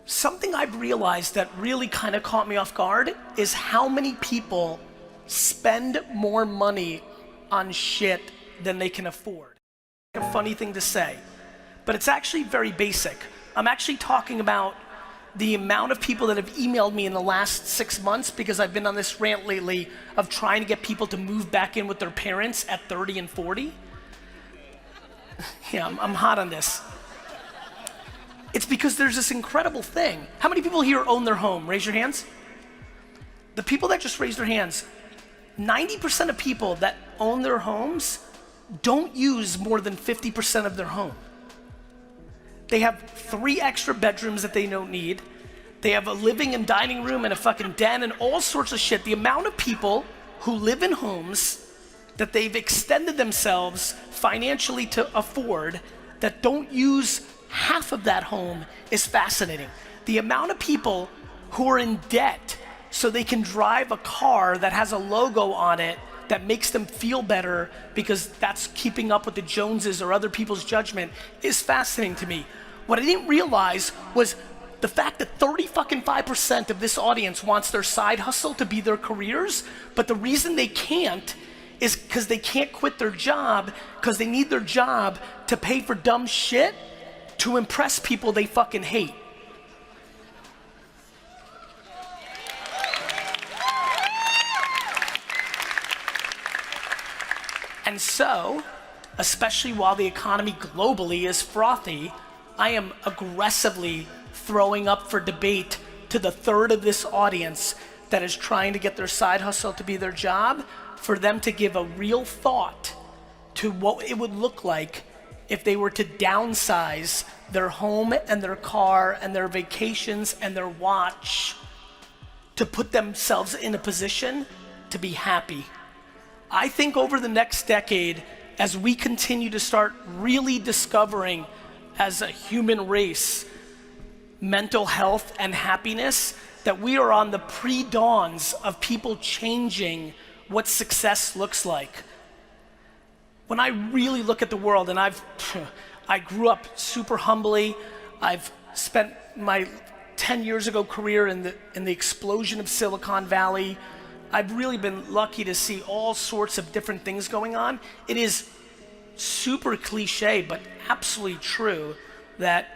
Something I've realized that really kind of caught me off guard is how many people spend more money on shit than they can afford. A funny thing to say, but it's actually very basic. I'm actually talking about the amount of people that have emailed me in the last 6 months, because I've been on this rant lately of trying to get people to move back in with their parents at 30 and 40. Yeah, I'm hot on this. It's because there's this incredible thing. How many people here own their home? Raise your hands. The people that just raised their hands, 90% of people that own their homes don't use more than 50% of their home. They have 3 extra bedrooms that they don't need. They have a living and dining room and a fucking den and all sorts of shit. The amount of people who live in homes that they've extended themselves financially to afford that don't use half of that home is fascinating. The amount of people who are in debt so they can drive a car that has a logo on it that makes them feel better because that's keeping up with the Joneses or other people's judgment is fascinating to me. What I didn't realize was the fact that 35% of this audience wants their side hustle to be their careers, but the reason they can't is because they can't quit their job because they need their job to pay for dumb shit to impress people they fucking hate. And so, especially while the economy globally is frothy, I am aggressively throwing up for debate to the third of this audience that is trying to get their side hustle to be their job, for them to give a real thought to what it would look like if they were to downsize their home and their car and their vacations and their watch to put themselves in a position to be happy. I think over the next decade, as we continue to start really discovering as a human race mental health and happiness, that we are on the pre-dawns of people changing what success looks like. When I really look at the world, and I grew up super humbly. I've spent my 10 years ago career in the explosion of Silicon Valley. I've really been lucky to see all sorts of different things going on. It is super cliche, but absolutely true that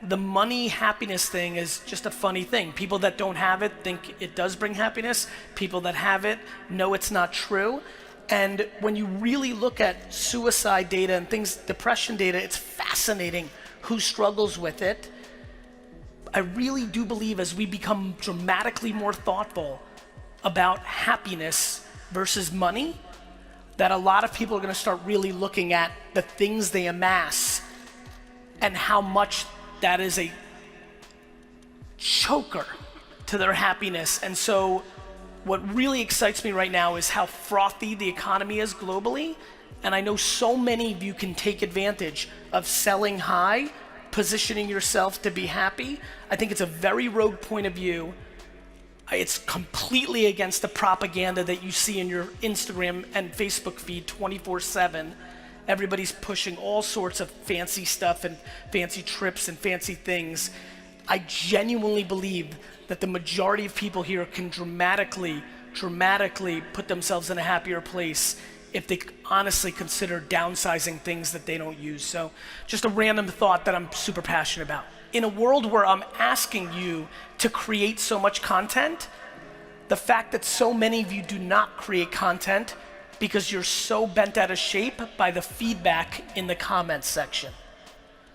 the money happiness thing is just a funny thing. People that don't have it think it does bring happiness. People that have it know it's not true. And when you really look at suicide data and things, depression data, it's fascinating who struggles with it. I really do believe as we become dramatically more thoughtful about happiness versus money, that a lot of people are gonna start really looking at the things they amass and how much that is a choker to their happiness. And so what really excites me right now is how frothy the economy is globally. And I know so many of you can take advantage of selling high, positioning yourself to be happy. I think it's a very rogue point of view. It's completely against the propaganda that you see in your Instagram and Facebook feed 24/7. Everybody's pushing all sorts of fancy stuff and fancy trips and fancy things. I genuinely believe that the majority of people here can dramatically put themselves in a happier place if they honestly consider downsizing things that they don't use. So just a random thought that I'm super passionate about. In a world where I'm asking you to create so much content, the fact that so many of you do not create content because you're so bent out of shape by the feedback in the comments section.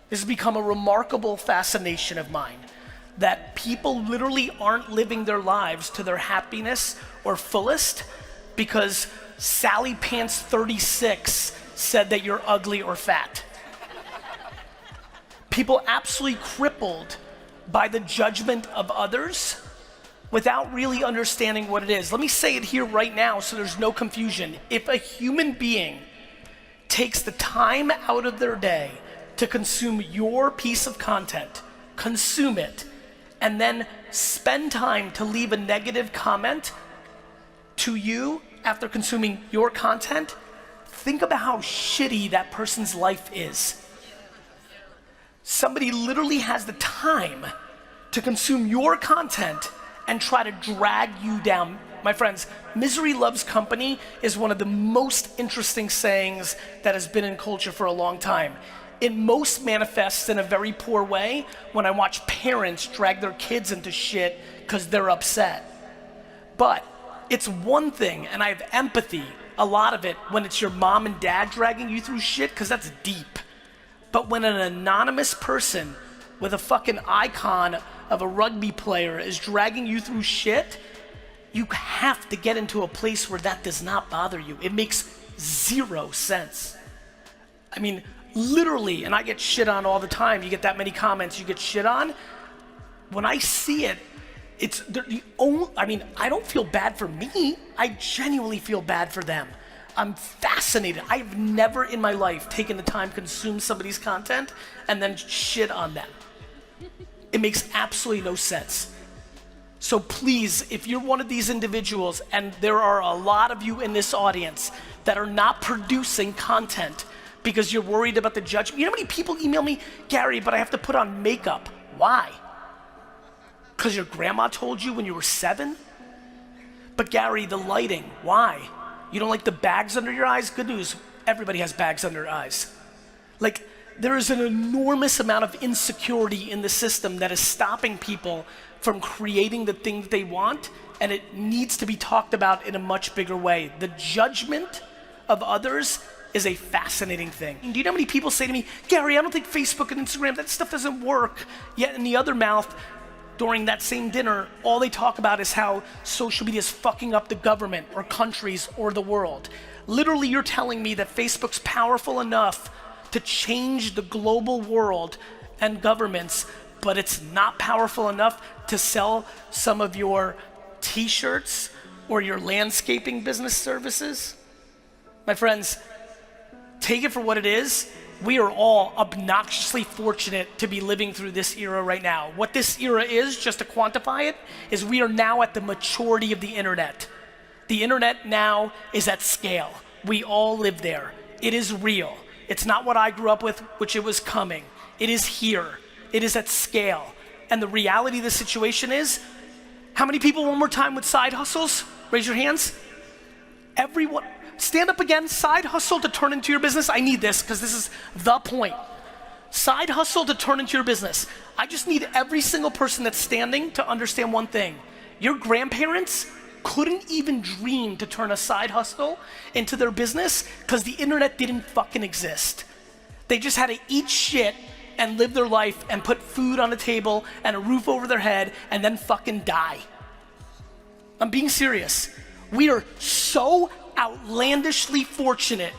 This has become a remarkable fascination of mine, that people literally aren't living their lives to their happiness or fullest because Sally Pants 36 said that you're ugly or fat. People absolutely crippled by the judgment of others without really understanding what it is. Let me say it here right now so there's no confusion. If a human being takes the time out of their day to consume your piece of content, consume it, and then spend time to leave a negative comment to you after consuming your content, think about how shitty that person's life is. Somebody literally has the time to consume your content and try to drag you down. My friends, misery loves company is one of the most interesting sayings that has been in culture for a long time. It most manifests in a very poor way when I watch parents drag their kids into shit because they're upset. But it's one thing, and I have empathy, a lot of it, when it's your mom and dad dragging you through shit, because that's deep. But when an anonymous person with a fucking icon of a rugby player is dragging you through shit, you have to get into a place where that does not bother you. It makes zero sense. I mean, literally, and I get shit on all the time. You get that many comments, you get shit on. When I see it, it's the only, I mean, I don't feel bad for me. I genuinely feel bad for them. I'm fascinated. I've never in my life taken the time to consume somebody's content and then shit on them. It makes absolutely no sense. So please, if you're one of these individuals, and there are a lot of you in this audience that are not producing content because you're worried about the judgment. You know how many people email me, Gary, but I have to put on makeup. Why? Because your grandma told you when you were 7? But Gary, the lighting, why? You don't like the bags under your eyes? Good news, everybody has bags under their eyes. Like, there is an enormous amount of insecurity in the system that is stopping people from creating the things they want, and it needs to be talked about in a much bigger way. The judgment of others is a fascinating thing. Do you know how many people say to me, Gary, I don't think Facebook and Instagram, that stuff doesn't work. Yet in the other mouth, during that same dinner, all they talk about is how social media is fucking up the government or countries or the world. Literally, you're telling me that Facebook's powerful enough to change the global world and governments, but it's not powerful enough to sell some of your t-shirts or your landscaping business services? My friends, take it for what it is. We are all obnoxiously fortunate to be living through this era right now. What this era is, just to quantify it, is we are now at the maturity of the internet. The internet now is at scale. We all live there. It is real. It's not what I grew up with, which it was coming. It is here. It is at scale. And the reality of the situation is, how many people, one more time, with side hustles? Raise your hands. Everyone. Stand up again. Side hustle to turn into your business. I need this because this is the point. Side hustle to turn into your business. I just need every single person that's standing to understand one thing. Your grandparents couldn't even dream to turn a side hustle into their business because the internet didn't fucking exist. They just had to eat shit and live their life and put food on the table and a roof over their head and then fucking die. I'm being serious. We are so outlandishly fortunate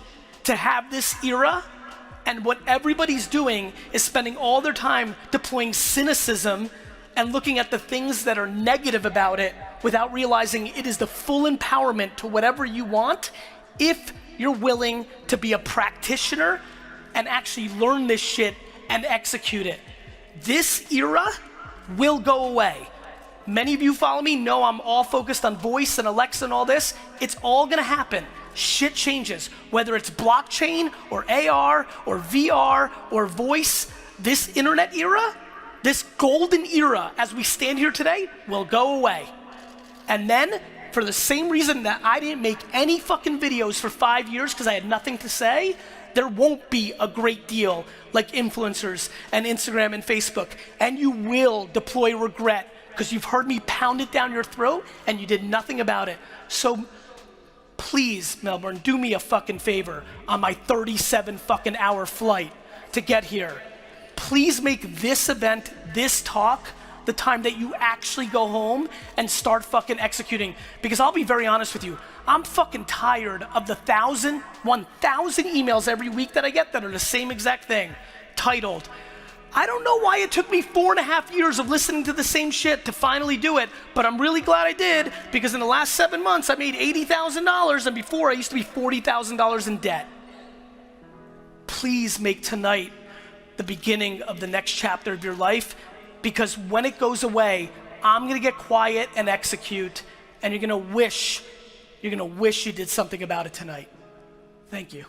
to have this era, and what everybody's doing is spending all their time deploying cynicism and looking at the things that are negative about it without realizing it is the full empowerment to whatever you want if you're willing to be a practitioner and actually learn this shit and execute it. This era will go away. Many of you follow me know I'm all focused on voice and Alexa and all this. It's all gonna happen. Shit changes. Whether it's blockchain or AR or VR or voice, this internet era, this golden era as we stand here today will go away. And then, for the same reason that I didn't make any fucking videos for 5 years because I had nothing to say, there won't be a great deal like influencers and Instagram and Facebook. And you will deploy regret because you've heard me pound it down your throat and you did nothing about it. So please, Melbourne, do me a fucking favor on my 37 fucking hour flight to get here. Please make this event, this talk, the time that you actually go home and start fucking executing. Because I'll be very honest with you, I'm fucking tired of the 1,000 emails every week that I get that are the same exact thing, titled, I don't know why it took me 4.5 years of listening to the same shit to finally do it, but I'm really glad I did because in the last 7 months I made $80,000 and before I used to be $40,000 in debt. Please make tonight the beginning of the next chapter of your life, because when it goes away, I'm gonna get quiet and execute, and you're gonna wish you did something about it tonight. Thank you.